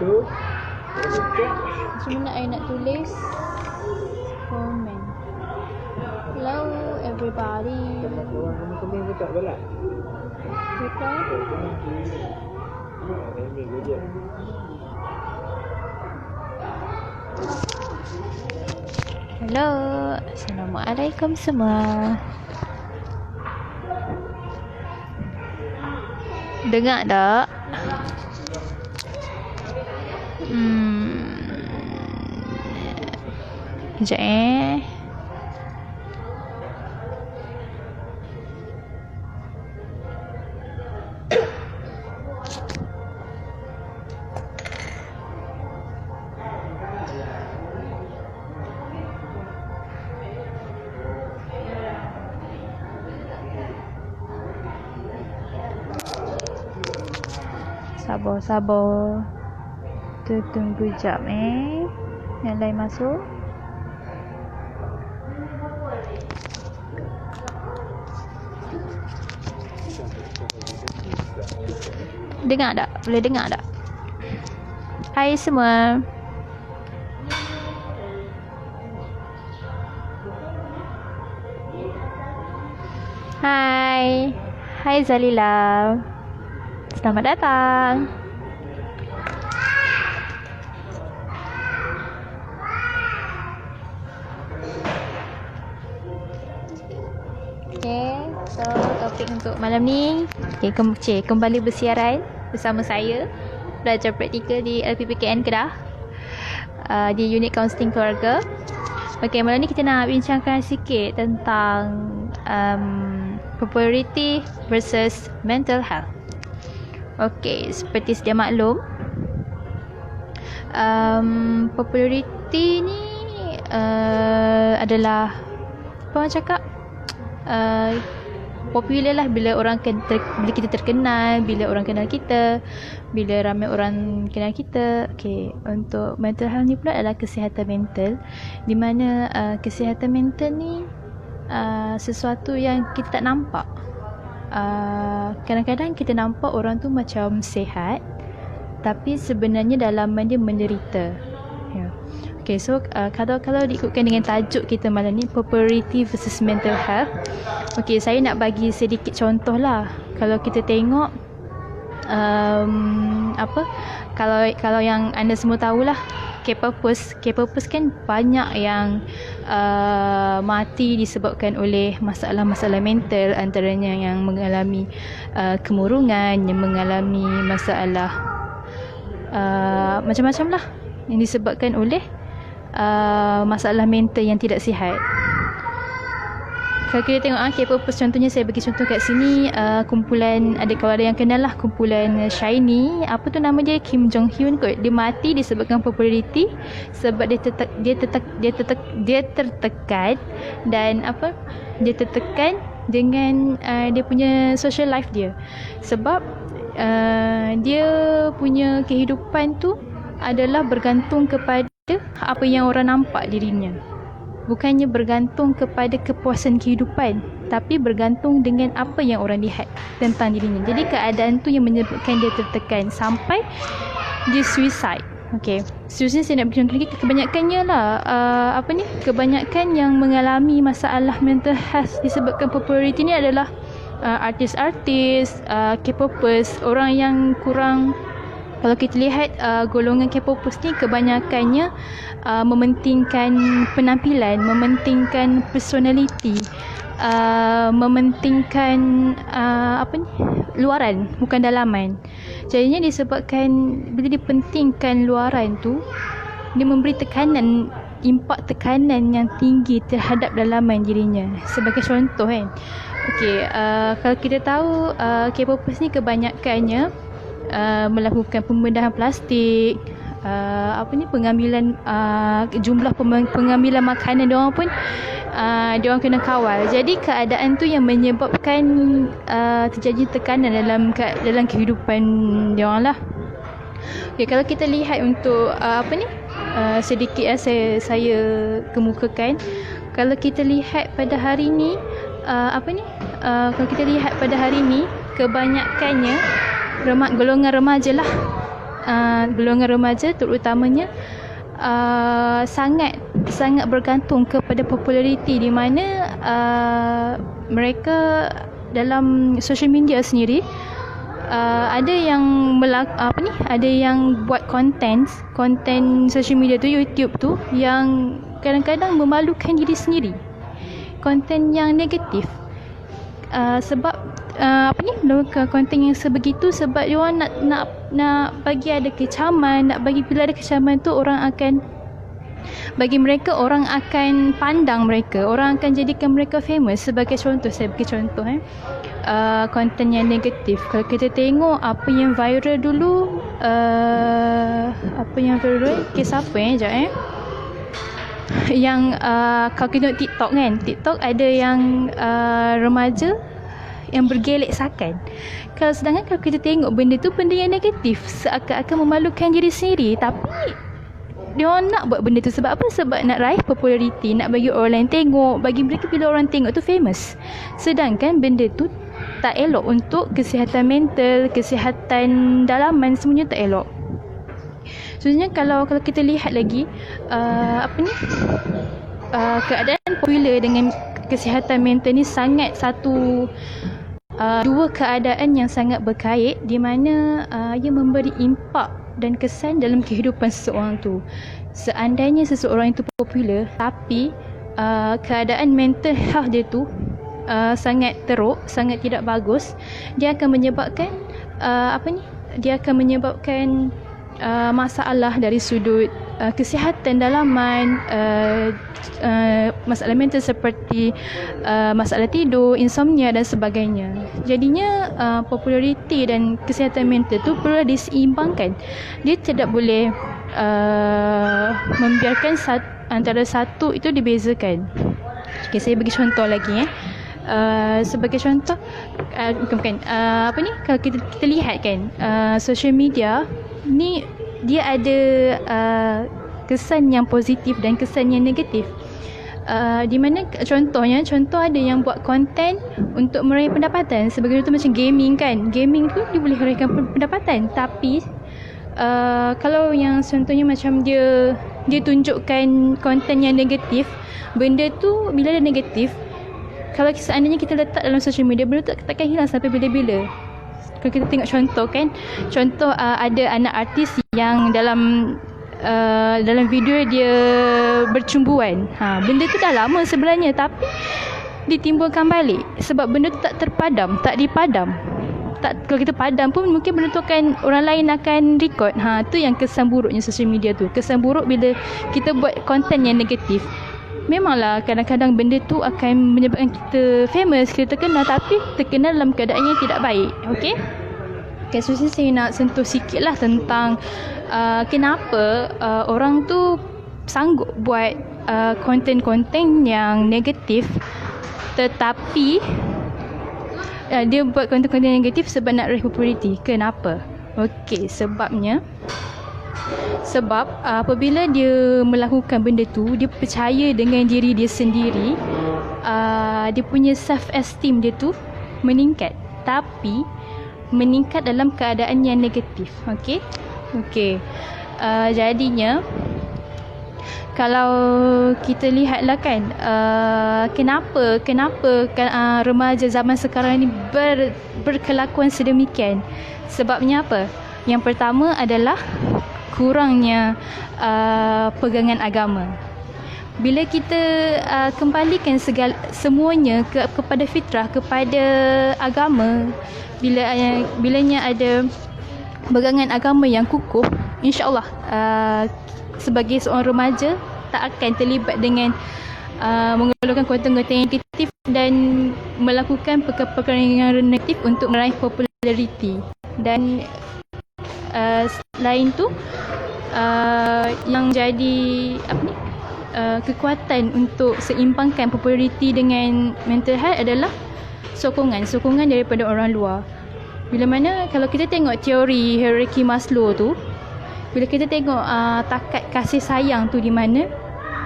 Macam mana I nak tulis komen? Hello everybody. Orang kamu komen pun tak balak. Betul? Hello, Assalamualaikum semua. Dengar tak? Sekejap Sabar. Tunggu jap yang lain masuk. Dengar tak? Boleh dengar tak? Hai semua. Hai Zalila. Selamat datang. Okay, so topik untuk malam ni, kembali bersiaran bersama saya, pelajar praktikal di LPPKN Kedah, di unit kaunseling keluarga. Okay, malam ni kita nak bincangkan sikit tentang popularity versus mental health. Okay, seperti sedia maklum, popularity ni adalah apa orang cakap, popular lah bila orang bila kita terkenal, bila orang kenal kita, bila ramai orang kenal kita. Okay, untuk mental health ni pula adalah kesihatan mental, di mana kesihatan mental ni sesuatu yang kita tak nampak. Kadang-kadang kita nampak orang tu macam sihat, tapi sebenarnya dalaman dia menderita. Okay, so kalau diikutkan dengan tajuk kita malam ni, popularity versus mental health. Okay, saya nak bagi sedikit contoh lah. Kalau kita tengok kalau yang anda semua tahulah, K-popers kan banyak yang mati disebabkan oleh masalah-masalah mental, antaranya yang mengalami kemurungan, yang mengalami masalah macam-macam lah yang disebabkan oleh masalah mental yang tidak sihat. Kalau kita tengok K-popers, contohnya saya bagi contoh kat sini, kumpulan, kalau ada yang kenal lah, kumpulan SHINee, apa tu nama dia, Kim Jong Hyun kot. Dia mati disebabkan populariti, sebab dia tertekan dan dia tertekan dengan dia punya social life dia. Sebab dia punya kehidupan tu adalah bergantung kepada apa yang orang nampak dirinya. Bukannya bergantung kepada kepuasan kehidupan, tapi bergantung dengan apa yang orang lihat tentang dirinya. Jadi keadaan tu yang menyebabkan dia tertekan sampai dia suicide. Okay, suicide saya nak beri contoh lagi. Kebanyakannya lah kebanyakan yang mengalami masalah mental health disebabkan populariti ni adalah artis-artis, K-popers, orang yang kurang. Kalau kita lihat golongan K-popers ni kebanyakannya mementingkan penampilan, mementingkan personality, mementingkan luaran, bukan dalaman. Jadinya disebabkan bila dipentingkan luaran tu, dia memberi tekanan, impak tekanan yang tinggi terhadap dalaman dirinya. Sebagai contoh kan, okay, kalau kita tahu K-popers ni kebanyakannya melakukan pembedahan plastik, pengambilan jumlah pengambilan makanan diorang pun diorang kena kawal. Jadi keadaan tu yang menyebabkan terjadi tekanan dalam kehidupan diorang lah. Okay, kalau kita lihat untuk sedikit saya kemukakan, kalau kita lihat pada hari ni, kebanyakannya golongan remaja lah golongan remaja terutamanya sangat bergantung kepada populariti, di mana mereka dalam social media sendiri ada yang ada yang buat konten social media tu, YouTube tu, yang kadang-kadang memalukan diri sendiri, konten yang negatif. Sebab konten yang sebegitu, sebab dia orang nak bagi ada kecaman, bila ada kecaman tu bagi mereka orang akan pandang mereka, orang akan jadikan mereka famous. Sebagai contoh, saya bagi contoh konten yang negatif. Kalau kita tengok apa yang viral dulu, kes apa yang kalau kita tengok TikTok kan, TikTok ada yang remaja yang bergelek sakan. Sedangkan kalau kita tengok benda tu benda yang negatif, seakan-akan memalukan diri sendiri, tapi dia orang nak buat benda tu sebab apa? Sebab nak raih populariti, nak bagi orang lain tengok. Bagi mereka bila orang tengok tu famous. Sedangkan benda tu tak elok untuk kesihatan mental, kesihatan dalaman, semuanya tak elok. Sebenarnya kalau kita lihat lagi keadaan popular dengan kesihatan mental ni sangat dua keadaan yang sangat berkait, di mana ia memberi impak dan kesan dalam kehidupan seseorang tu. Seandainya seseorang itu popular tapi keadaan mental health dia tu sangat teruk, sangat tidak bagus, dia akan menyebabkan masalah dari sudut kesihatan dalaman, masalah mental seperti masalah tidur, insomnia dan sebagainya. Jadinya populariti dan kesihatan mental tu perlu diseimbangkan. Dia tidak boleh membiarkan antara satu itu dibezakan. Okay, saya bagi contoh lagi sebagai contoh, kalau kita lihat kan, social media ni dia ada kesan yang positif dan kesan yang negatif. Di mana contoh ada yang buat konten untuk meraih pendapatan. Sebagai contoh macam gaming kan, gaming tu dia boleh meraihkan pendapatan, tapi kalau yang contohnya macam dia tunjukkan konten yang negatif, benda tu bila dia negatif, kalau seandainya kita letak dalam social media, benda tu takkan hilang sampai bila-bila. Kalau kita tengok contoh ada anak artis yang dalam video dia bercumbuan. Benda tu dah lama sebenarnya, tapi ditimbulkan balik sebab benda tu tak dipadam. Kalau kita padam pun mungkin benda tu orang lain akan record. Tu yang kesan buruknya social media tu. Kesan buruk bila kita buat konten yang negatif. Memanglah kadang-kadang benda tu akan menyebabkan kita famous, kita terkenal, tapi terkenal dalam keadaan yang tidak baik. Okay, so saya nak sentuh sikit lah tentang kenapa orang tu sanggup buat konten-konten yang negatif, tetapi dia buat konten-konten yang negatif sebab nak raih populariti. Kenapa? Okay, sebab apabila dia melakukan benda tu, dia percaya dengan diri dia sendiri, dia punya self esteem dia tu meningkat, tapi meningkat dalam keadaan yang negatif. Okey. Jadinya kalau kita lihatlah kan, kenapa remaja zaman sekarang ni berkelakuan sedemikian. Sebabnya apa? Yang pertama adalah kurangnya pegangan agama. Bila kita kembalikan semuanya kepada fitrah, kepada agama, bilanya ada pegangan agama yang kukuh, insya-Allah sebagai seorang remaja tak akan terlibat dengan mengeluarkan konten-konten yang negatif dan melakukan perkara-perkara yang negatif untuk meraih populariti. Dan selain tu yang jadi kekuatan untuk seimbangkan populariti dengan mental health adalah sokongan daripada orang luar. Bila mana kalau kita tengok teori hierarki Maslow tu, bila kita tengok takat kasih sayang tu di mana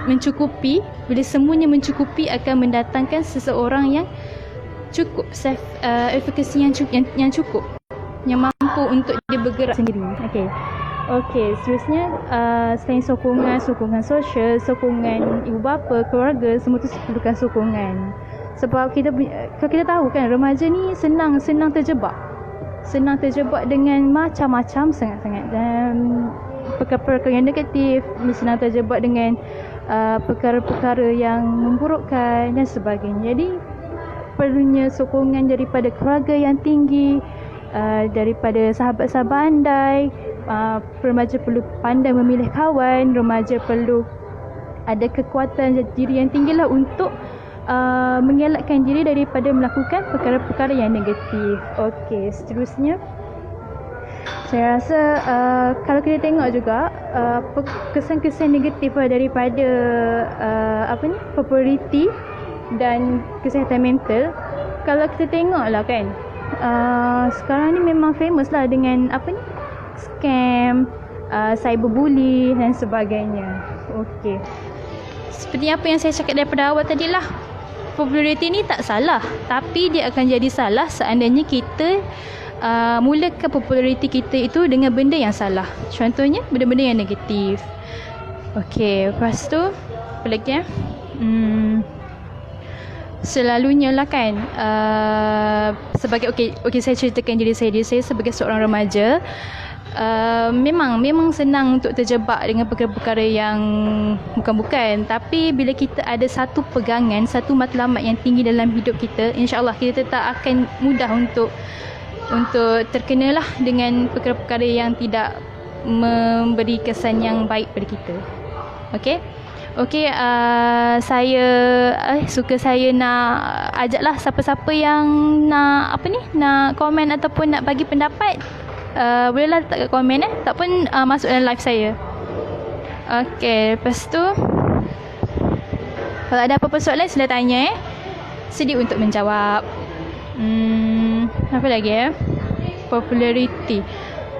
mencukupi, bila semuanya mencukupi akan mendatangkan seseorang yang cukup, self efficacy yang cukup, yang mampu untuk dia bergerak sendiri. Okey. Okey, seterusnya selain sokongan sosial, sokongan ibu bapa, keluarga, semua tu perlukan sokongan. Sebab kalau kita tahu kan remaja ni senang terjebak. Senang terjebak dengan macam-macam sangat-sangat, dan perkara-perkara yang negatif, senang terjebak dengan perkara-perkara yang memburukkan dan sebagainya. Jadi perlunya sokongan daripada keluarga yang tinggi, daripada sahabat-sahabat andai. Remaja perlu pandai memilih kawan, remaja perlu ada kekuatan diri yang tinggilah untuk mengelakkan diri daripada melakukan perkara-perkara yang negatif. Okey, seterusnya saya rasa kalau kita tengok juga kesan-kesan negatif daripada populariti dan kesihatan mental. Kalau kita tengoklah kan, sekarang ni memang famous lah dengan scam, cyberbully dan sebagainya. Okey, seperti apa yang saya cakap daripada awal tadi lah, populariti ni tak salah, tapi dia akan jadi salah seandainya kita mulakan populariti kita itu dengan benda yang salah. Contohnya benda-benda yang negatif. Okey, lepas tu apa lagi selalunya lah kan, sebagai okey saya ceritakan diri saya sebagai seorang remaja. Memang senang untuk terjebak dengan perkara-perkara yang bukan-bukan, tapi bila kita ada satu pegangan, satu matlamat yang tinggi dalam hidup kita, insya-Allah kita tak akan mudah untuk terkenalah dengan perkara-perkara yang tidak memberi kesan yang baik pada kita. Okey, saya nak ajaklah siapa-siapa yang nak komen ataupun nak bagi pendapat, bolehlah letak kat komen tak pun masuk dalam live saya. Okey, lepas tu kalau ada apa-apa soalan sila tanya sedia untuk menjawab. Apa lagi populariti.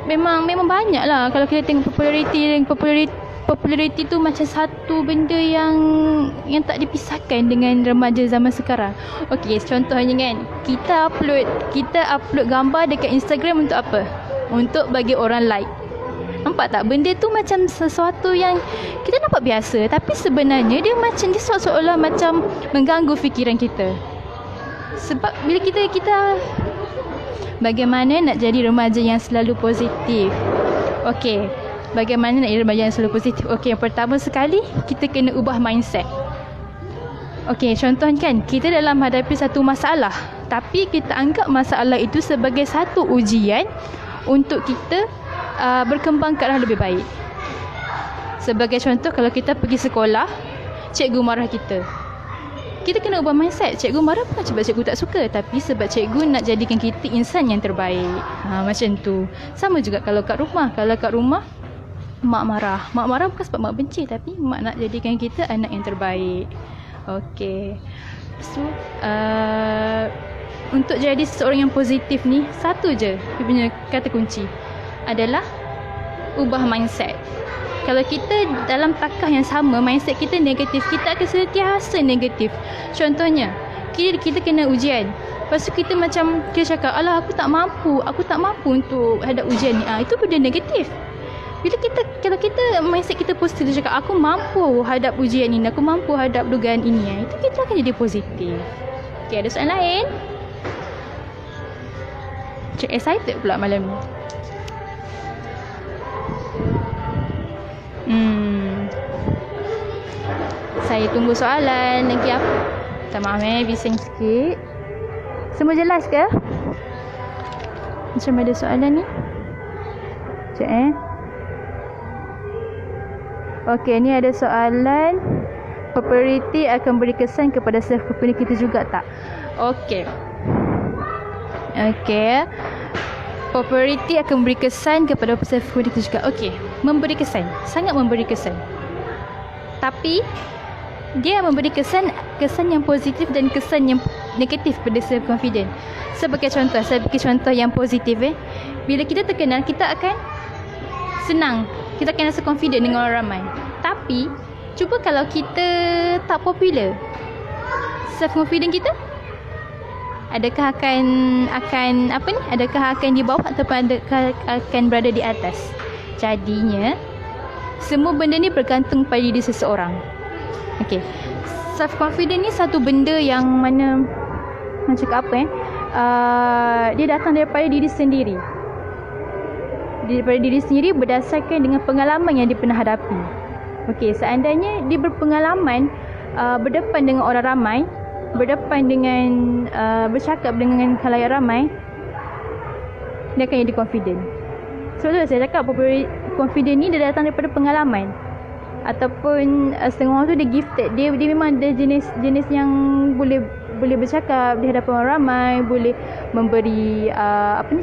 Memang banyak lah. Kalau kita tengok populariti tu macam satu benda yang tak dipisahkan dengan remaja zaman sekarang. Okey, contohnya kan, kita upload gambar dekat Instagram untuk apa? Untuk bagi orang like. Nampak tak? Benda tu macam sesuatu yang kita nampak biasa, tapi sebenarnya dia seolah-olah macam mengganggu fikiran kita. Sebab bila kita bagaimana nak jadi remaja yang selalu positif? Okey, bagaimana nak jadi remaja yang selalu positif? Okey, yang pertama sekali kita kena ubah mindset. Okey, contohnya kan, kita dalam hadapi satu masalah, tapi kita anggap masalah itu sebagai satu ujian untuk kita berkembang ke arah lebih baik. Sebagai contoh, kalau kita pergi sekolah, cikgu marah kita kena ubah mindset. Cikgu marah bukan sebab cikgu tak suka, tapi sebab cikgu nak jadikan kita insan yang terbaik. Macam tu. Sama juga kalau kat rumah mak marah bukan sebab mak benci, tapi mak nak jadikan kita anak yang terbaik. Okey. So untuk jadi seseorang yang positif ni, satu je dia punya kata kunci adalah ubah mindset. Kalau kita dalam takah yang sama, mindset kita negatif, kita akan sentiasa negatif. Contohnya, kita kena ujian, lepas tu kita cakap, alah aku tak mampu untuk hadap ujian ni. Itu benda negatif. Kalau kita mindset kita positif, dia cakap aku mampu hadap ujian ini, aku mampu hadap dugaan ini, itu kita akan jadi positif. Okey, ada soalan lain? Cik excited pula malam ni. Saya tunggu soalan lagi apa? Minta maaf bising sikit. Semua jelas ke? Macam ada soalan ni? Sekejap Okey, ni ada soalan. Populariti akan beri kesan kepada self-confidence kita juga tak? Okey. Populariti akan memberi kesan kepada self-confidence kita juga. Okey, memberi kesan, sangat memberi kesan. Tapi dia memberi kesan yang positif dan kesan yang negatif pada self-confidence. Sebagai contoh yang positif bila kita terkenal, kita akan senang, kita akan rasa confident dengan orang ramai. Tapi cuba kalau kita tak popular, self-confidence kita adakah akan di bawah ataupun adakah akan berada di atas? Jadinya semua benda ni bergantung pada diri seseorang. Okey. Self confidence ni satu benda yang mana macam apa dia datang daripada diri sendiri. Daripada diri sendiri berdasarkan dengan pengalaman yang dia pernah hadapi. Okey, seandainya dia berpengalaman berdepan dengan orang ramai, berdepan dengan bercakap dengan khalayak ramai, dia akan jadi confident. Sebab tu saya cakap confident ni dia datang daripada pengalaman. Ataupun setengah orang tu dia gifted. Dia memang ada jenis yang boleh bercakap di hadapan orang ramai, boleh memberi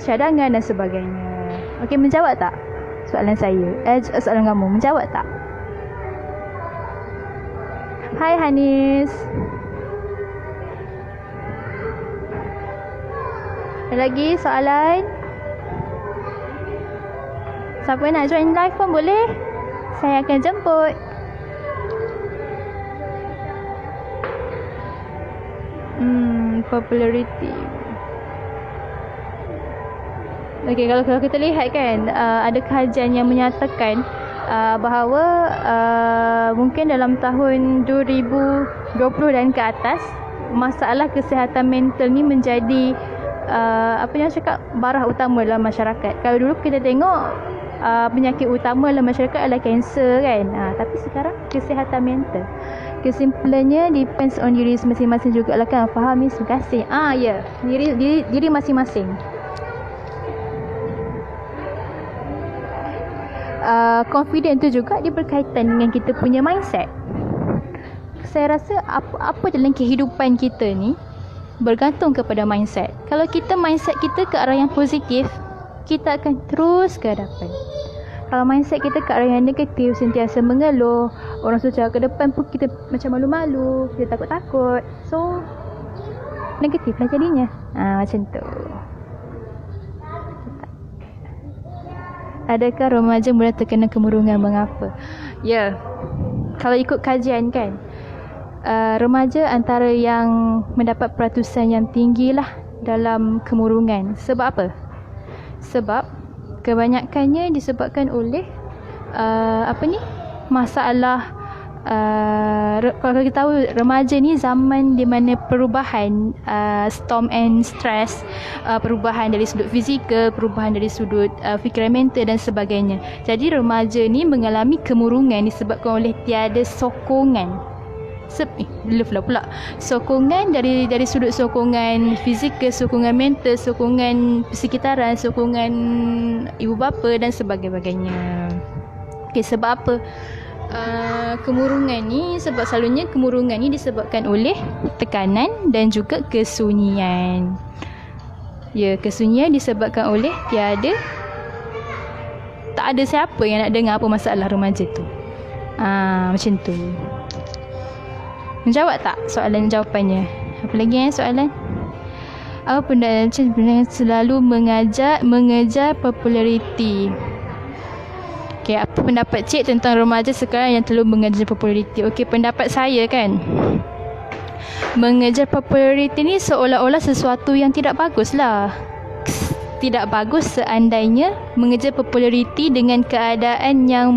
cadangan dan sebagainya. Okey, menjawab tak soalan saya? Soalan kamu, menjawab tak? Hai Hanis. Ada lagi soalan? Siapa nak join live pun boleh. Saya akan jemput. Popularity. Okey, kalau kita lihat kan, ada kajian yang menyatakan bahawa mungkin dalam tahun 2020 dan ke atas, masalah kesihatan mental ni menjadi barah utama dalam masyarakat. Kalau dulu kita tengok penyakit utama dalam masyarakat adalah kanser kan, tapi sekarang kesihatan mental. Kesimpulannya depends on diri masing-masing jugalah kan. Faham Miss? Terima kasih. Ya, diri masing-masing. Confident tu juga dia berkaitan dengan kita punya mindset. Saya rasa apa dalam kehidupan kita ni bergantung kepada mindset. Kalau mindset kita ke arah yang positif, kita akan terus ke hadapan. Kalau mindset kita ke arah yang negatif, sentiasa mengeluh, orang suruh cakap ke depan pun kita macam malu-malu, kita takut-takut. So negatif lah jadinya. Macam tu. Adakah remaja mudah terkena kemurungan? Mengapa? Ya, kalau ikut kajian kan, remaja antara yang mendapat peratusan yang tinggi lah dalam kemurungan. Sebab apa? Sebab kebanyakannya disebabkan oleh masalah kalau kita tahu remaja ni zaman di mana perubahan storm and stress, perubahan dari sudut fizikal, perubahan dari sudut fikiran mental dan sebagainya. Jadi remaja ni mengalami kemurungan disebabkan oleh tiada sokongan. Sokongan dari sudut sokongan fizikal, sokongan mental, sokongan persekitaran, sokongan ibu bapa dan sebagainya. Okey, sebab apa kemurungan ni? Sebab selalunya kemurungan ni disebabkan oleh tekanan dan juga kesunyian. Ya, kesunyian disebabkan oleh tak ada siapa yang nak dengar apa masalah remaja tu. Macam tu. Menjawab tak jawapannya? Apa lagi soalan? Apa pendapat yang selalu mengejar populariti? Okey, apa pendapat cik tentang remaja sekarang yang terlalu mengejar populariti? Okey, pendapat saya kan, mengejar populariti ni seolah-olah sesuatu yang tidak bagus lah. Tidak bagus seandainya mengejar populariti dengan keadaan yang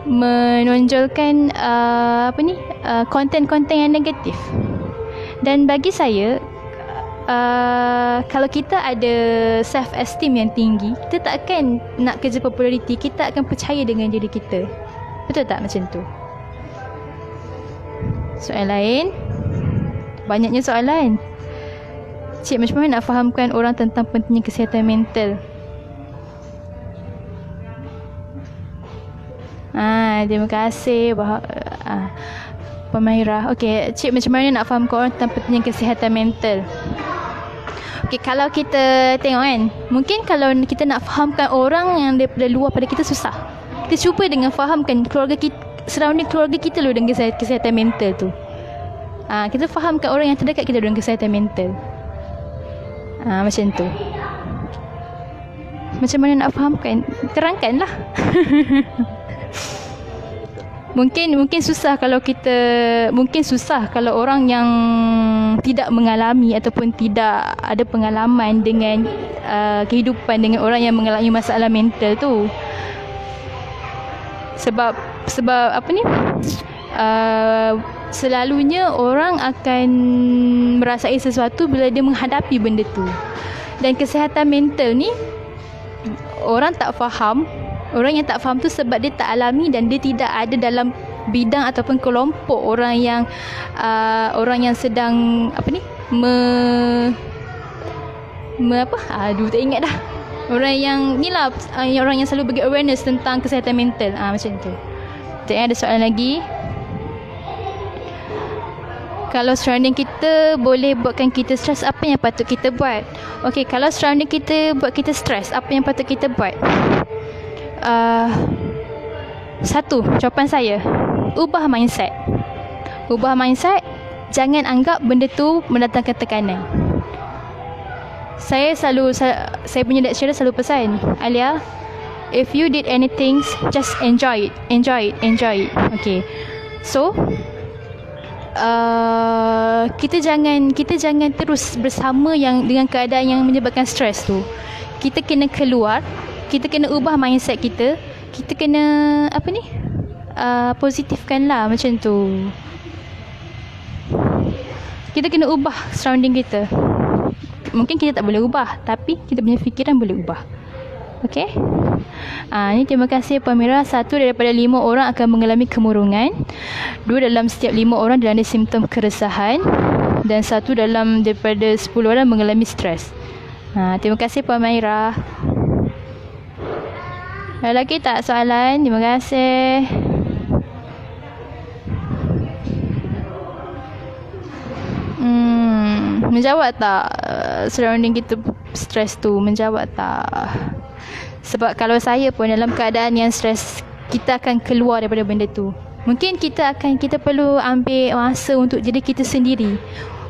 menonjolkan konten-konten yang negatif. Dan bagi saya, kalau kita ada self esteem yang tinggi, kita tak akan nak kerja populariti, kita akan percaya dengan diri kita. Betul tak macam tu? Soalan lain? Banyaknya soalan. Cik, macam mana nak fahamkan orang tentang pentingnya kesihatan mental? Terima kasih Pemahirah. Okey, cik, macam mana nak fahamkan orang tentang pentingnya kesihatan mental? Okey, kalau kita tengok kan, mungkin kalau kita nak fahamkan orang yang daripada luar pada kita susah. Kita cuba dengan fahamkan keluarga kita, surrounding keluarga kita dulu dengan kesihatan mental tu. Kita fahamkan orang yang terdekat kita dengan kesihatan mental. Macam tu. Macam mana nak fahamkan? Terangkanlah. Mungkin susah kalau orang yang tidak mengalami ataupun tidak ada pengalaman dengan kehidupan dengan orang yang mengalami masalah mental tu. Sebab apa ni? Selalunya orang akan merasai sesuatu bila dia menghadapi benda tu. Dan kesihatan mental ni orang tak faham. Orang yang tak faham tu sebab dia tak alami dan dia tidak ada dalam bidang ataupun kelompok orang yang sedang apa ni tak ingat dah. Orang yang ni lah, orang yang selalu bagi awareness tentang kesihatan mental. Macam tu. Ada soalan lagi? Kalau surrounding kita boleh buatkan kita stres, apa yang patut kita buat? Okey, kalau surrounding kita buat kita stres, apa yang patut kita buat? Satu, jawapan saya, ubah mindset. Jangan anggap benda tu mendatangkan tekanan. Saya punya lecturer selalu pesan, Alia, if you did anything, just enjoy it. Okay, so kita jangan terus bersama dengan keadaan yang menyebabkan stres tu. Kita kena keluar, kita kena ubah mindset kita. Kita kena positifkan lah, macam tu. Kita kena ubah surrounding kita. Mungkin kita tak boleh ubah, tapi kita punya fikiran boleh ubah. Okay. Ni terima kasih Puan Mira. 1 daripada 5 orang akan mengalami kemurungan. 2 dalam setiap 5 orang dilanda simptom keresahan. Dan 1 daripada 10 orang mengalami stres. Terima kasih Puan Mira. Ada lagi tak soalan? Terima kasih. Menjawab tak surrounding kita stres tu? Menjawab tak? Sebab kalau saya pun dalam keadaan yang stres, kita akan keluar daripada benda tu. Mungkin kita perlu ambil masa untuk jadi kita sendiri,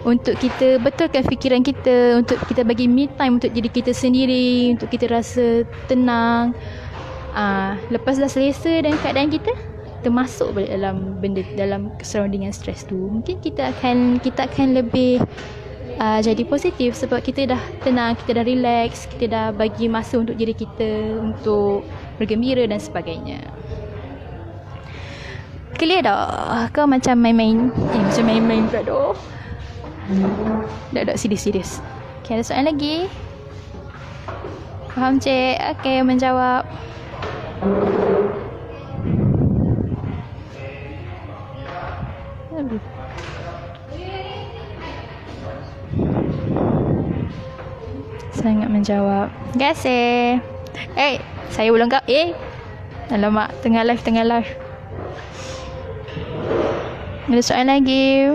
untuk kita betulkan fikiran kita, untuk kita bagi me time untuk jadi kita sendiri, untuk kita rasa tenang. Lepas dah selesa dengan keadaan kita masuk balik dalam surrounding yang stres tu, mungkin kita akan lebih jadi positif sebab kita dah tenang, kita dah relax, kita dah bagi masa untuk diri kita untuk bergembira dan sebagainya. Clear dah? Kau macam main-main pula doh. Dah serius. Okay, ada soalan lagi? Faham cik? Okay, menjawab. Sangat menjawab. Terima kasih. Saya belum kau. Alamak, tengah live. Ada soalan lagi?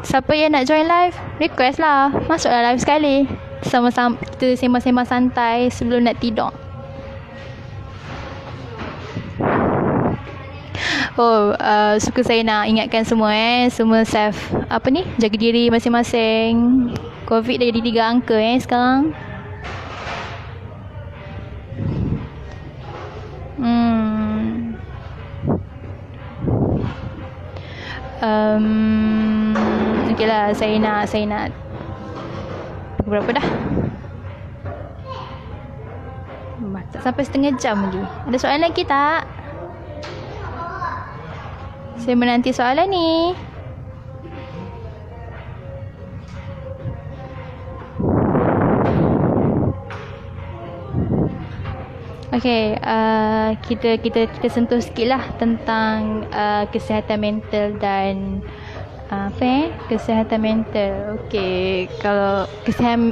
Siapa yang nak join live? Request lah. Masuklah live sekali. Sama-sama kita sembang-sembang santai sebelum nak tidur. Suka saya nak ingatkan semua semua safe jaga diri masing-masing. Covid dah jadi 3 angka sekarang. Okeylah, saya nak berapa dah? Tak sampai setengah jam lagi. Ada soalan lagi tak? Saya menanti soalan ni. Okey, kita sentuh sikitlah tentang kesihatan mental dan kesihatan mental. Okey, kalau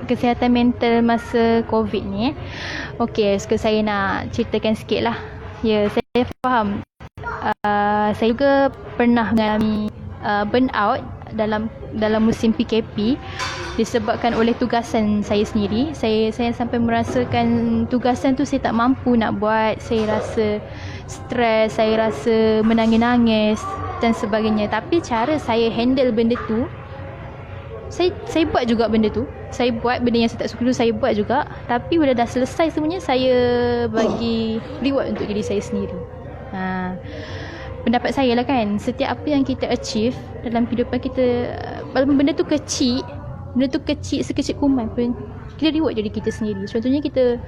kesihatan mental masa Covid ni suka saya nak ceritakan sikitlah. Ya, saya faham. Saya juga pernah mengalami burnout dalam musim PKP disebabkan oleh tugasan saya sendiri. Saya sampai merasakan tugasan tu saya tak mampu nak buat. Saya rasa stres, saya rasa menangis-nangis dan sebagainya. Tapi cara saya handle benda tu Saya buat juga benda tu. Saya buat benda yang saya tak suka dulu, saya buat juga. Tapi bila dah selesai semuanya, saya bagi reward untuk diri saya sendiri. Pendapat saya lah kan, setiap apa yang kita achieve dalam kehidupan kita, walaupun benda tu kecil, sekecil kuman pun, kita reward diri kita sendiri. Contohnya kita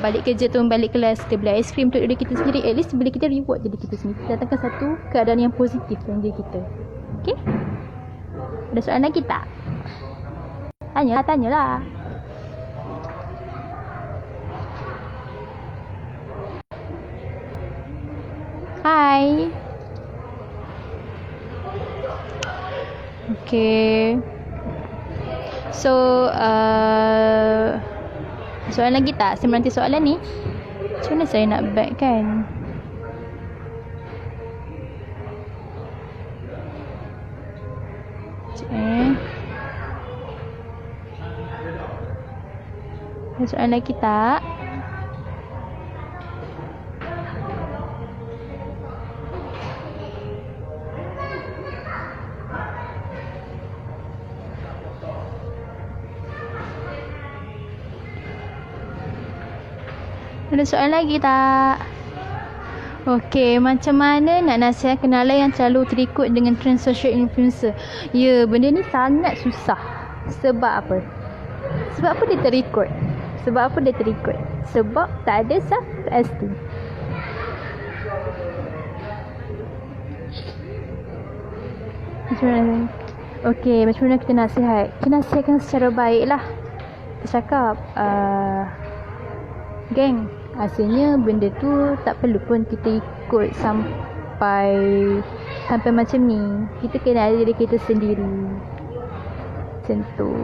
balik kerja tu, balik kelas, kita beli aiskrim untuk diri kita sendiri. At least bila kita reward diri kita sendiri, datangkan satu keadaan yang positif dalam diri kita. Okay? Ada soalan lagi tak? Tanyalah. Hai. Okay. So, soalan lagi tak? Saya menanti soalan ni. Macam mana saya nak back kan? Ada soalan lagi tak? Ada soalan lagi tak? Okey, macam mana nak nasihat kenalan yang terlalu terikut dengan trend social influencer? Ya, benda ni sangat susah. Sebab apa? Sebab dia terikut? Sebab tak ada self-esteem. Macam mana? Okey, macam mana kita nasihat? Kita nasihatkan secara baik lah. Kita cakap, geng, asalnya benda tu tak perlu pun kita ikut sampai macam ni. Kita kena ada diri kita sendiri. Macam tu.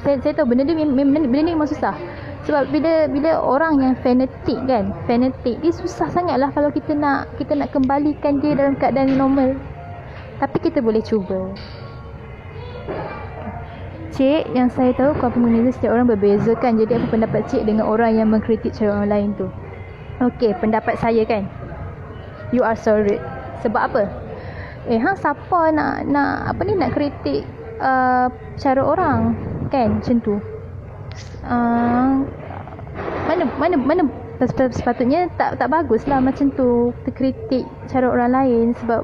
Saya tahu benda ni memang susah. Sebab bila orang yang fanatik kan, dia susah sangat lah kalau kita nak kembalikan dia dalam keadaan normal. Tapi kita boleh cuba. Cik, yang saya tahu kaum pengguna setiap orang berbeza kan. Jadi apa pendapat cik dengan orang yang mengkritik cara orang lain tu? Okey, pendapat saya kan, you are so rude. Sebab apa? Siapa nak kritik cara orang kan, macam tu. Mana sepatutnya tak baguslah macam tu terkritik cara orang lain. Sebab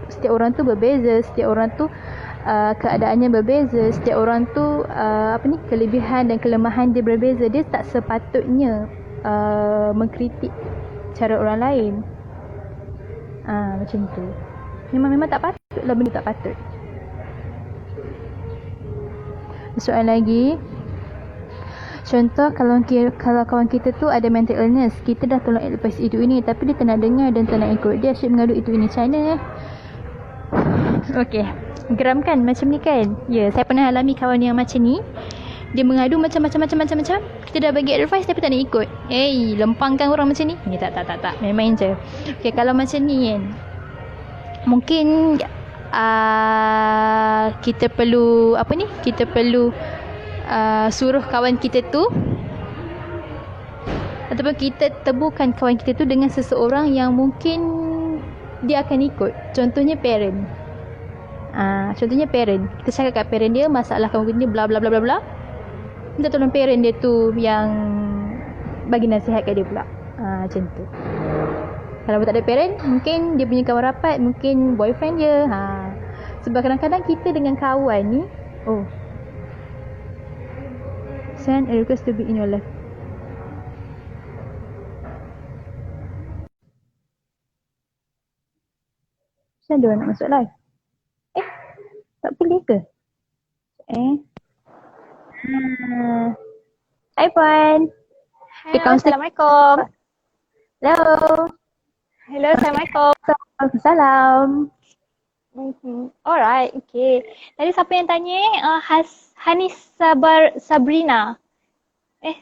setiap orang tu berbeza, setiap orang tu keadaannya berbeza, setiap orang tu kelebihan dan kelemahan dia berbeza. Dia tak sepatutnya mengkritik cara orang lain. Macam tu. Memang tak patutlah, benda tak patut. Soalan lagi. Contoh kalau kawan kita tu ada mental illness, kita dah tolong advice itu ini, tapi dia tak nak dengar dan tak nak ikut. Dia asyik mengadu itu ini. Macam mana? Okey, geram kan macam ni kan? Ya, saya pernah alami kawan yang macam ni. Dia mengadu macam-macam. Kita dah bagi advice tapi tak nak ikut. Lempangkan orang macam ni. Ni tak. Main-main je. Okey, kalau macam ni kan, mungkin kita perlu suruh kawan kita tu, ataupun kita temukan kawan kita tu dengan seseorang yang mungkin dia akan ikut. Contohnya parent. Kita cakap kat parent dia masalah kawan kita bla bla bla bla bla. Minta tolong parent dia tu yang bagi nasihat kat dia pula. Macam tu. Kalau tak ada parent, mungkin dia punya kawan rapat, mungkin boyfriend dia. Sebab kadang-kadang kita dengan kawan ni, send a request to be in your life. Macam dia nak masuk live? Tak boleh ke? Hai Puan. Hello, Assalamualaikum. Hello. Hello, Assalamualaikum. Salam. Alright, okay. Tadi siapa yang tanya? Hanis Sabrina.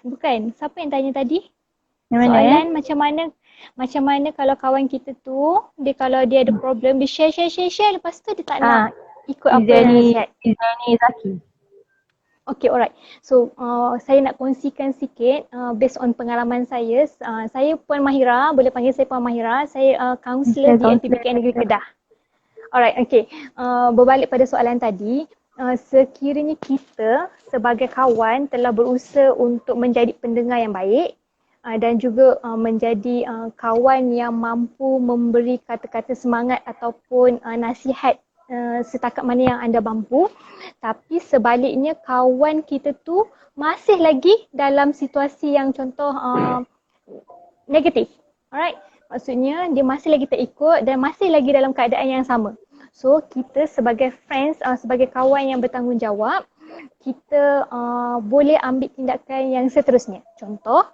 Bukan. Siapa yang tanya tadi? Yang mana? Soalan macam mana kalau kawan kita tu, kalau dia ada problem, dia share, lepas tu dia tak nak ikut apa yang nasihat. Izani Zaki. Okay, alright. So, saya nak kongsikan sikit based on pengalaman saya. Saya Puan Mahira, boleh panggil saya Puan Mahira. Saya kaunselor di NPBKN Negeri Kedah. Alright, okay. Berbalik pada soalan tadi, sekiranya kita sebagai kawan telah berusaha untuk menjadi pendengar yang baik dan juga menjadi kawan yang mampu memberi kata-kata semangat ataupun nasihat setakat mana yang anda mampu, tapi sebaliknya kawan kita tu masih lagi dalam situasi yang contoh negatif. Alright. Maksudnya dia masih lagi tak ikut dan masih lagi dalam keadaan yang sama. So kita sebagai friends, sebagai kawan yang bertanggungjawab, kita boleh ambil tindakan yang seterusnya. Contoh,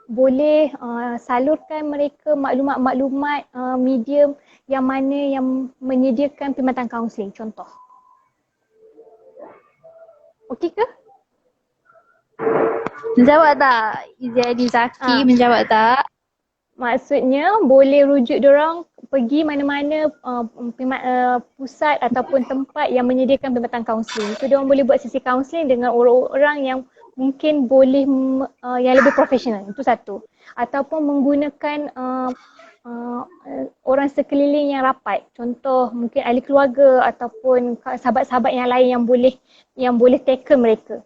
boleh salurkan mereka maklumat-maklumat media yang mana yang menyediakan perkhidmatan kaunseling. Contoh. Okey ke? Menjawab tak? Izadi Zaki menjawab tak? Maksudnya boleh rujuk diorang pergi mana-mana pusat ataupun tempat yang menyediakan perkhidmatan kaunseling. So diorang boleh buat sesi kaunseling dengan orang-orang yang mungkin boleh yang lebih profesional. Itu satu. Ataupun menggunakan orang sekeliling yang rapat. Contoh mungkin ahli keluarga ataupun sahabat-sahabat yang lain yang boleh tackle mereka.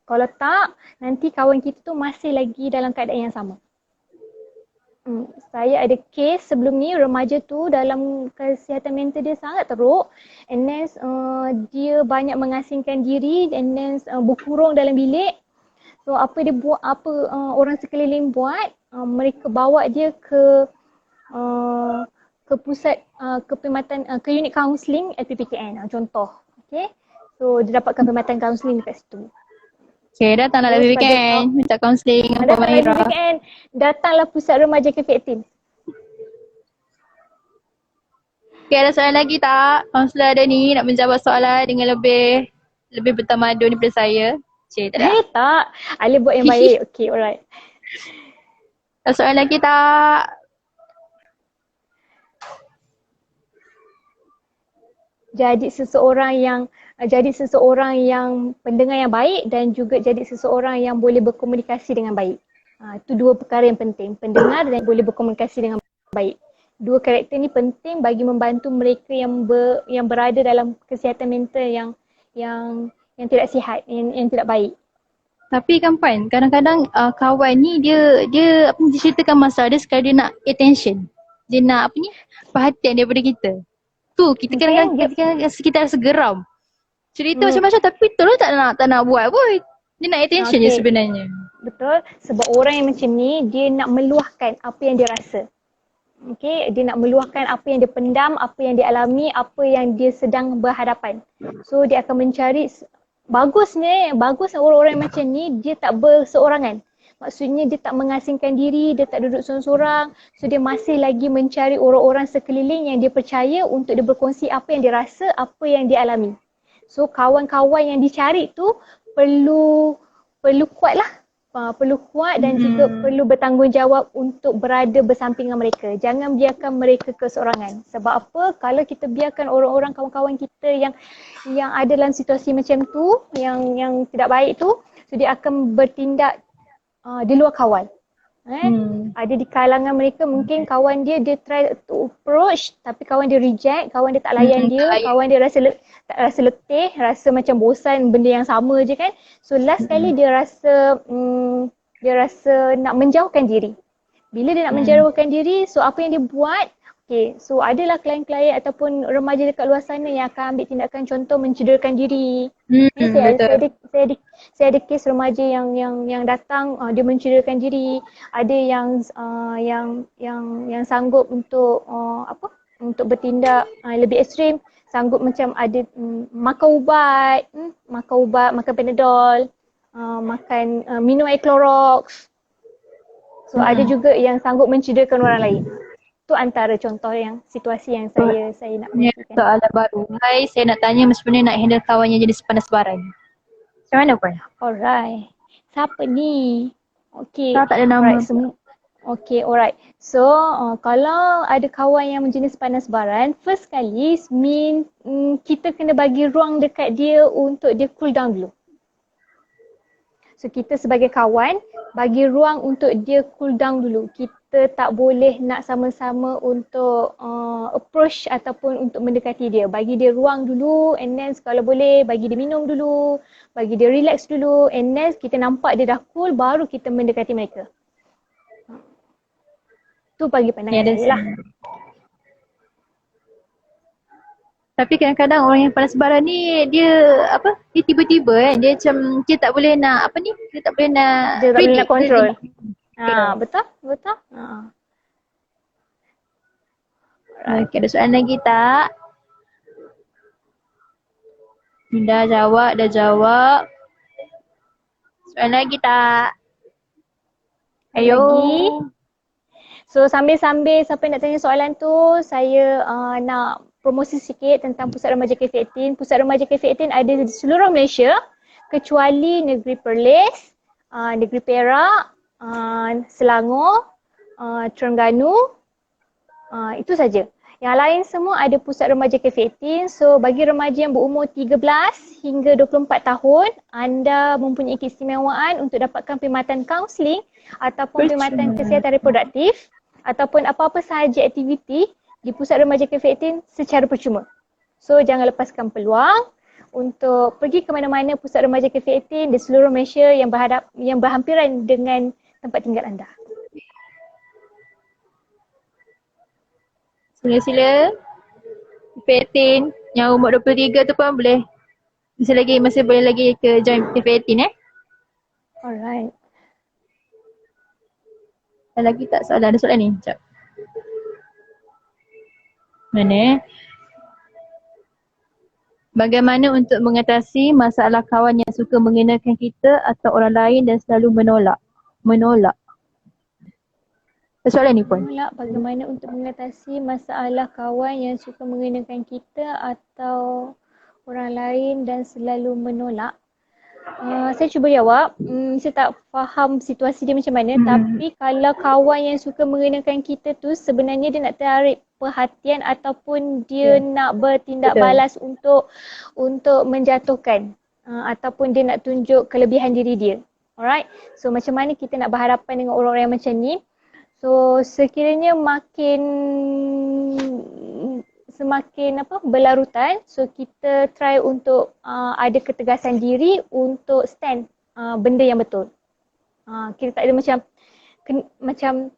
Kalau tak, nanti kawan kita tu masih lagi dalam keadaan yang sama. Saya ada kes sebelum ni, remaja tu dalam kesihatan mental dia sangat teruk, and then dia banyak mengasingkan diri, and then berkurung dalam bilik. So apa dia buat, orang sekeliling buat, mereka bawa dia ke pusat perkhidmatan, ke unit kaunseling LPPKN contoh. Okay, so dia dapatkan perkhidmatan kaunseling dekat situ. Okay, datanglah lebih weekend, minta kaunseling dengan Puan Mahira. Datanglah weekend, datanglah pusat remaja K15. Okay, ada soalan lagi tak? Kaunselor ada ni nak menjawab soalan dengan lebih bertamadun daripada saya. Cik, tak ada? Tak. Alif buat yang baik. Okay, alright. Ada soalan lagi tak? Jadi seseorang yang pendengar yang baik dan juga jadi seseorang yang boleh berkomunikasi dengan baik. Itu dua perkara yang penting. Pendengar dan boleh berkomunikasi dengan baik. Dua karakter ni penting bagi membantu mereka yang berada dalam kesihatan mental yang tidak sihat, yang tidak baik. Tapi kan Puan, kadang-kadang kawan ni dia ceritakan masalah dia sekali dia nak attention. Dia nak perhatian daripada kita. Tu kita kadang-kadang kita rasa geram. Cerita macam-macam tapi tolong tak nak buat pun. Dia nak attention je sebenarnya. Betul. Sebab orang yang macam ni dia nak meluahkan apa yang dia rasa. Okay, dia nak meluahkan apa yang dia pendam, apa yang dia alami, apa yang dia sedang berhadapan. So dia akan mencari, bagusnya orang-orang macam ni dia tak berseorangan. Maksudnya dia tak mengasingkan diri, dia tak duduk sorang-sorang. So dia masih lagi mencari orang-orang sekeliling yang dia percaya untuk dia berkongsi apa yang dia rasa, apa yang dia alami. So kawan-kawan yang dicari tu perlu kuat lah. Perlu kuat dan juga perlu bertanggungjawab untuk berada bersamping dengan mereka. Jangan biarkan mereka keseorangan. Sebab apa? Kalau kita biarkan orang-orang kawan-kawan kita yang ada dalam situasi macam tu, yang tidak baik tu, so dia akan bertindak di luar kawan. Ada di kalangan mereka mungkin kawan dia try to approach tapi kawan dia reject, kawan dia tak layan dia, kawan dia tak rasa letih, rasa macam bosan benda yang sama je kan. So last kali dia rasa nak menjauhkan diri. Bila dia nak menjauhkan diri, so apa yang dia buat? Okay, so adalah klien-klien ataupun remaja dekat luar sana yang akan ambil tindakan, contoh mencederakan diri. Saya ada kes remaja yang datang dia mencederakan diri. Ada yang sanggup untuk untuk bertindak lebih ekstrim, sanggup macam ada makan ubat, makan Panadol, minum air Clorox. So ada juga yang sanggup mencederakan orang lain. Itu antara contoh yang situasi yang saya nak kongsikan. Soalan baru. Hai, saya nak tanya sebenarnya nak handle kawan yang jadi sepanas baran. Macam mana Puan? Alright. Siapa ni? Okay. Tak ada nama. Okay, alright. So, kalau ada kawan yang jenis panas baran, first kali kita kena bagi ruang dekat dia untuk dia cool down dulu. So kita sebagai kawan bagi ruang untuk dia cool down dulu. Kita tak boleh nak sama-sama untuk approach ataupun untuk mendekati dia. Bagi dia ruang dulu and then kalau boleh bagi dia minum dulu, bagi dia relax dulu and then kita nampak dia dah cool baru kita mendekati mereka. Tu bagi pandangan saya lah. Tapi kadang-kadang orang yang panas baran ni dia dia tiba-tiba kan dia macam dia tak boleh nak dia tak boleh nak Dia tak boleh nak control. Ya. Betul? Okay, ada soalan lagi tak? Dah jawab. Soalan lagi tak? Ayo. Lagi. So sambil-sambil siapa yang nak tanya soalan tu, saya nak promosi sikit tentang Pusat Remaja Cafe 18. Pusat Remaja Cafe 18 ada di seluruh Malaysia kecuali negeri Perlis, negeri Perak, Selangor, Terengganu, itu saja. Yang lain semua ada Pusat Remaja Cafe 18. So bagi remaja yang berumur 13 hingga 24 tahun, anda mempunyai keistimewaan untuk dapatkan perkhidmatan kaunseling ataupun perkhidmatan kesihatan reproduktif ataupun apa-apa sahaja aktiviti di Pusat Remaja Cafe 18 secara percuma. So jangan lepaskan peluang untuk pergi ke mana-mana Pusat Remaja Cafe 18 di seluruh Malaysia yang berhampiran dengan tempat tinggal anda. Sila-sila. Cafe 18 yang umur 23 tu pun boleh. Masih boleh lagi ke join Cafe 18 Alright. Ada lagi tak soalan? Ada soalan ni? Sekejap. Mana? Bagaimana untuk mengatasi masalah kawan yang suka menghinakan kita atau orang lain dan selalu menolak? Soalan ni pun. Bagaimana untuk mengatasi masalah kawan yang suka menghinakan kita atau orang lain dan selalu menolak? Saya cuba jawab. Saya tak faham situasi dia macam mana. Tapi kalau kawan yang suka mengenakan kita tu sebenarnya dia nak tarik perhatian ataupun dia nak bertindak balas untuk menjatuhkan ataupun dia nak tunjuk kelebihan diri dia. Alright. So macam mana kita nak berhadapan dengan orang-orang yang macam ni? So sekiranya semakin berlarutan, so kita try untuk ada ketegasan diri untuk stand benda yang betul. Kita tak ada macam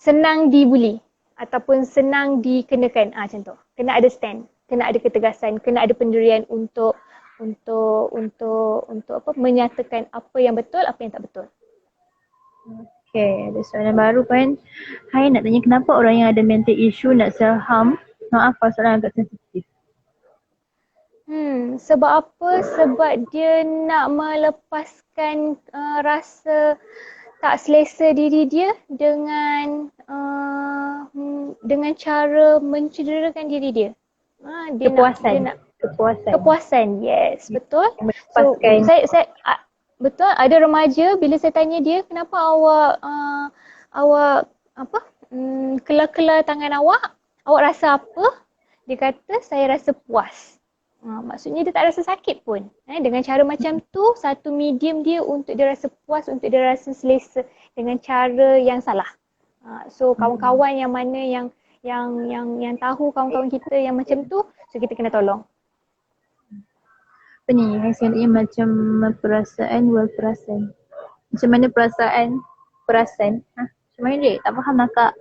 senang dibuli ataupun senang dikenakan macam tu. Kena ada stand, kena ada ketegasan, kena ada pendirian untuk menyatakan apa yang betul, apa yang tak betul. Okay, ada soalan baru kan. Hai, nak tanya kenapa orang yang ada mental issue nak self harm? Maaf, soalan agak sensitif. Sebab apa? Sebab dia nak melepaskan rasa tak selesa diri dia dengan cara mencederakan diri dia. Kepuasan, yes, betul. So, saya betul, ada remaja bila saya tanya dia, kenapa awak kelar-kelar tangan awak rasa apa? Dia kata, saya rasa puas. Maksudnya dia tak rasa sakit pun. Dengan cara macam tu, satu medium dia untuk dia rasa puas, untuk dia rasa selesa dengan cara yang salah. So kawan-kawan yang mana yang tahu kawan-kawan kita yang macam tu, so kita kena tolong. Apa ni? Hasilnya macam perasaan, perasan. Macam mana perasan? Macam mana dia? Tak faham lah kak.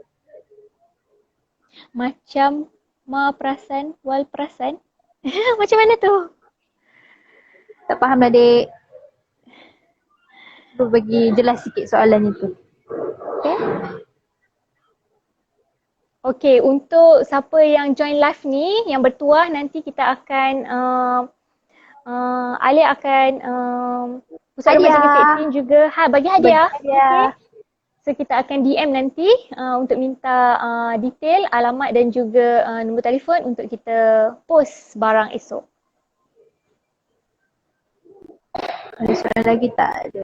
Macam perasan, perasan. Macam mana tu? Tak faham lah dek. Cuba bagi jelas sikit soalannya tu. Okay, untuk siapa yang join live ni, yang bertuah, nanti kita akan Alia akan Pusat Remaja Cafe 18 juga bagi hadiah. Okay. So kita akan DM nanti untuk minta detail, alamat dan juga nombor telefon untuk kita post barang esok. Ada soalan lagi tak? Ada.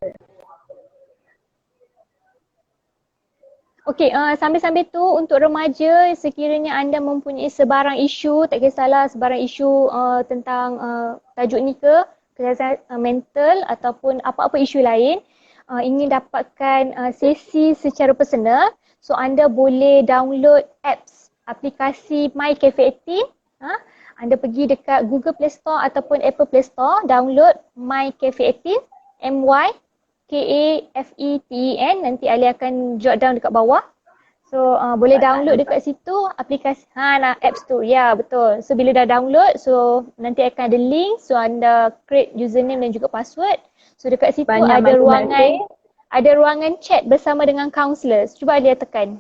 Okey, sambil-sambil tu untuk remaja, sekiranya anda mempunyai sebarang isu, tak kisahlah sebarang isu tentang tajuk ni ke, kesihatan mental ataupun apa-apa isu lain, ingin dapatkan sesi secara personal, so anda boleh download aplikasi My Cafe 18. Anda pergi dekat Google Play Store ataupun Apple Play Store, download My Cafe 18, MyKafeTen, nanti Ali akan jot down dekat bawah. So boleh download dekat situ aplikasi, apps tu, ya betul. So bila dah download, so nanti akan ada link, so anda create username dan juga password. So dekat situ Banyak ada ruangan chat bersama dengan counselor. Cuba dia tekan.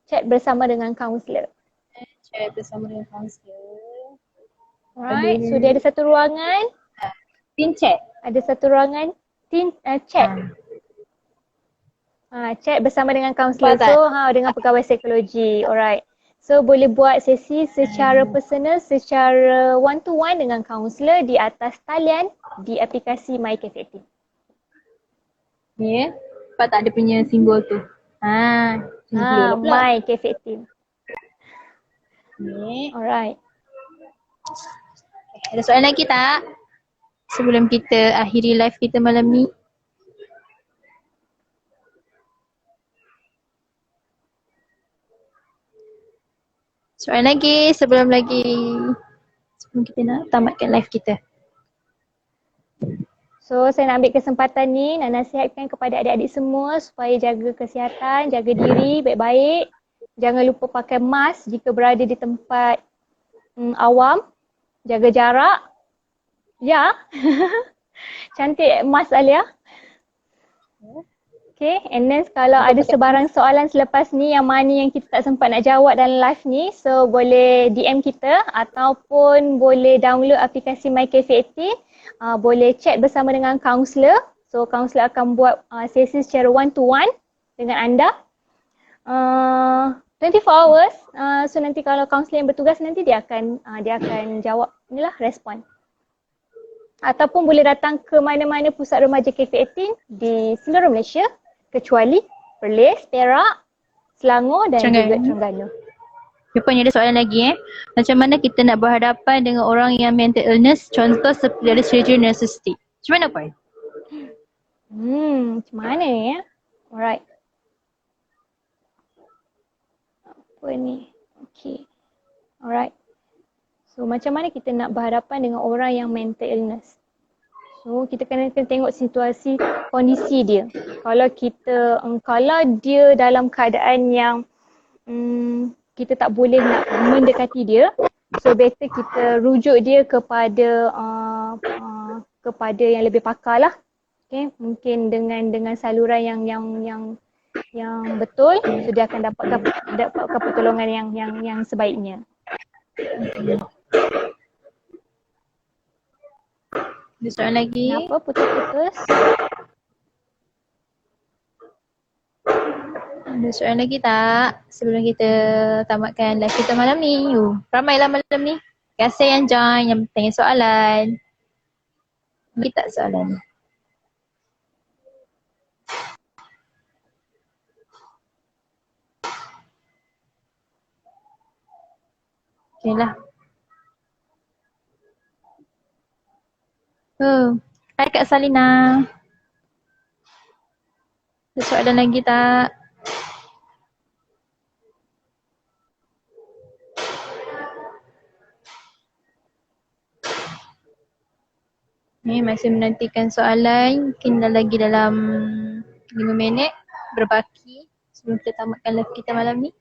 Chat bersama dengan counselor. Chat bersama dengan kaunselor. Alright, so dia ada satu ruangan. Pin chat. Ada satu ruangan chat. Chat bersama dengan kaunselor. So dengan pegawai psikologi. Alright. So boleh buat sesi secara personal, secara one to one dengan kaunselor di atas talian di aplikasi My Cafe 18. Ya. Nampak tak ada punya simbol tu? Simbol pula. My Cafe 18. Ni. Alright. Ada soalan lagi tak? Sebelum kita akhiri live kita malam ni. Soalan lagi sebelum kita nak tamatkan live kita. So saya nak ambil kesempatan ni nak nasihatkan kepada adik-adik semua supaya jaga kesihatan, jaga diri baik-baik. Jangan lupa pakai mask jika berada di tempat awam. Jaga jarak. Ya. Cantik mask Alia. Okay, and then kalau ada sebarang soalan selepas ni yang mana yang kita tak sempat nak jawab dalam live ni, so boleh DM kita ataupun boleh download aplikasi My Cafe 18. Boleh chat bersama dengan kaunselor. So kaunselor akan buat sesi secara one to one dengan anda. 24 hours. So nanti kalau kaunselor yang bertugas nanti dia akan jawab inilah respon. Ataupun boleh datang ke mana-mana pusat remaja Cafe 18 di seluruh Malaysia kecuali Perlis, Perak, Selangor dan juga Terengganu. Rupanya ada soalan lagi Macam mana kita nak berhadapan dengan orang yang mental illness, contoh seperti ada seizure narcissistic. Macam mana Puan? Macam mana ni Alright. Apa ni? Okay. Alright. So macam mana kita nak berhadapan dengan orang yang mental illness? So kita kena tengok situasi kondisi dia. Kalau dia dalam keadaan yang kita tak boleh nak mendekati dia, so better kita rujuk dia kepada yang lebih pakar lah. Okay, mungkin dengan saluran yang betul, so dia akan dapatkan pertolongan yang sebaiknya. Ada soalan lagi? Kenapa putus-putus? Ada soalan lagi tak? Sebelum kita tamatkan live kita malam ni. Ramailah malam ni. Terima kasih yang join, yang tanya soalan. Lagi tak soalan? Okay lah. Hai Kak Salina. Ada soalan lagi tak? Masih menantikan soalan. Mungkin lagi dalam 5 minit berbaki sebelum kita tamatkan live kita malam ni.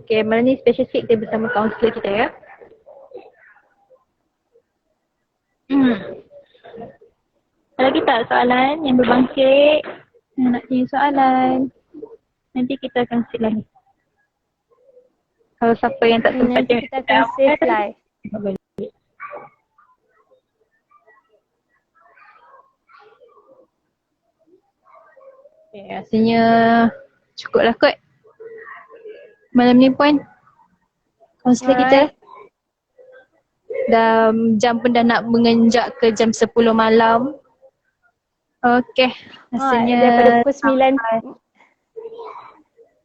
Okay, malam ni special sikit kita bersama kaunselor kita ya. Ada lagi tak soalan yang berbangkit? Yang nak tanya soalan? Nanti kita akan save live. Kalau siapa yang tak sempat tengok kita akan save live. Okay, rasanya cukup lah kot malam ni Puan. Kaunselor kita. Dah jam pun dah nak mengenjak ke jam 10 malam. Okey. Rasanya Daripada pukul 9.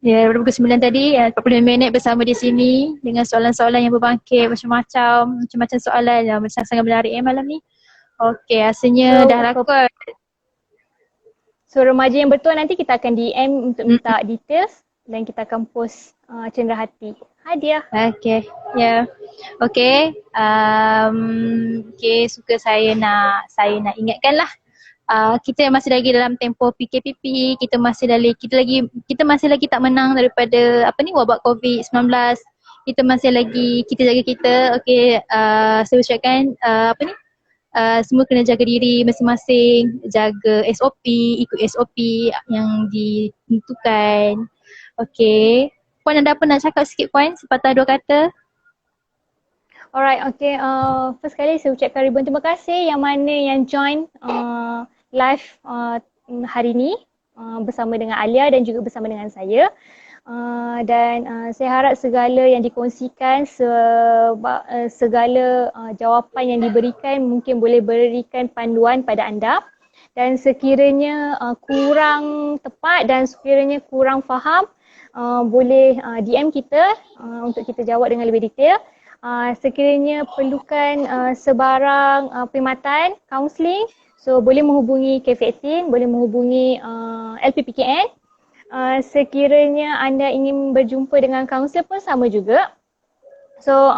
ya, daripada pukul 9 tadi 45 minit bersama di sini dengan soalan-soalan yang berbangkit macam-macam soalan yang sangat menarik malam ni. Okey, rasanya dah lah kot. So remaja yang betul nanti kita akan DM untuk minta details dan kita akan post cenderahati hadiah. Okey, ya. Okey, okey, suka saya nak ingatkan lah. Kita masih lagi dalam tempoh PKPP, kita masih lagi tak menang daripada wabak COVID-19. Kita masih lagi kita jaga kita. Okey, saya ucapkan semua kena jaga diri masing-masing, jaga SOP, ikut SOP yang ditentukan. Okey. Puan ada apa nak cakap sikit Puan? Sepatah dua kata. Alright, okay. First kali saya ucapkan ribuan terima kasih yang mana yang join live hari ni bersama dengan Alia dan juga bersama dengan saya. Saya harap segala yang dikongsikan, segala jawapan yang diberikan mungkin boleh berikan panduan pada anda. Dan sekiranya kurang tepat dan sekiranya kurang faham, boleh DM kita untuk kita jawab dengan lebih detail. Sekiranya perlukan sebarang perkhidmatan, kaunseling, so boleh menghubungi Cafe 18, boleh menghubungi LPPKN. Sekiranya anda ingin berjumpa dengan kaunselor pun sama juga. So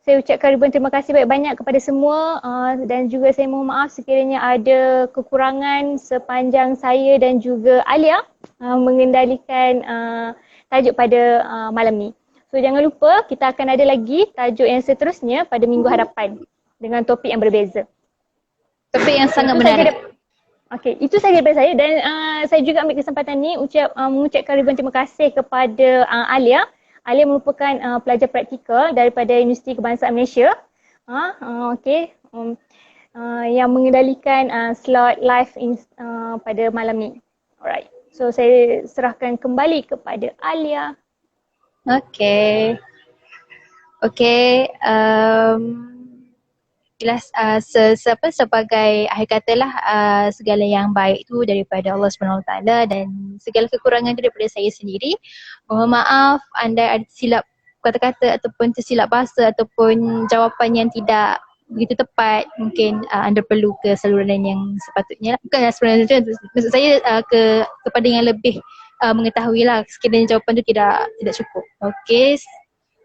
saya ucapkan ribuan terima kasih banyak-banyak kepada semua dan juga saya mohon maaf sekiranya ada kekurangan sepanjang saya dan juga Alia mengendalikan tajuk pada malam ni. So jangan lupa kita akan ada lagi tajuk yang seterusnya pada minggu hadapan dengan topik yang berbeza. Topik yang sangat menarik. Okey, itu sahaja daripada saya dan saya juga ambil kesempatan ni mengucapkan ribuan terima kasih kepada Alia. Alia merupakan pelajar praktikal daripada Universiti Kebangsaan Malaysia. Yang mengendalikan slot live pada malam ni. Alright. So saya serahkan kembali kepada Alia. Okey. Okey, jelas sebagai akhir katalah segala yang baik tu daripada Allah SWT dan segala kekurangan itu daripada saya sendiri. Mohon maaf anda ada silap kata-kata ataupun tersilap bahasa ataupun jawapan yang tidak begitu tepat. Mungkin anda perlu ke saluran yang sepatutnya lah. Bukan saluran itu, maksud saya kepada yang lebih mengetahui lah sekiranya jawapan itu tidak cukup. Okey.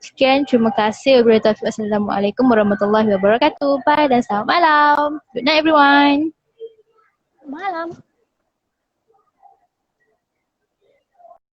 Sekian, terima kasih. Wassalamualaikum warahmatullahi wabarakatuh. Bye dan selamat malam. Good night everyone. Malam.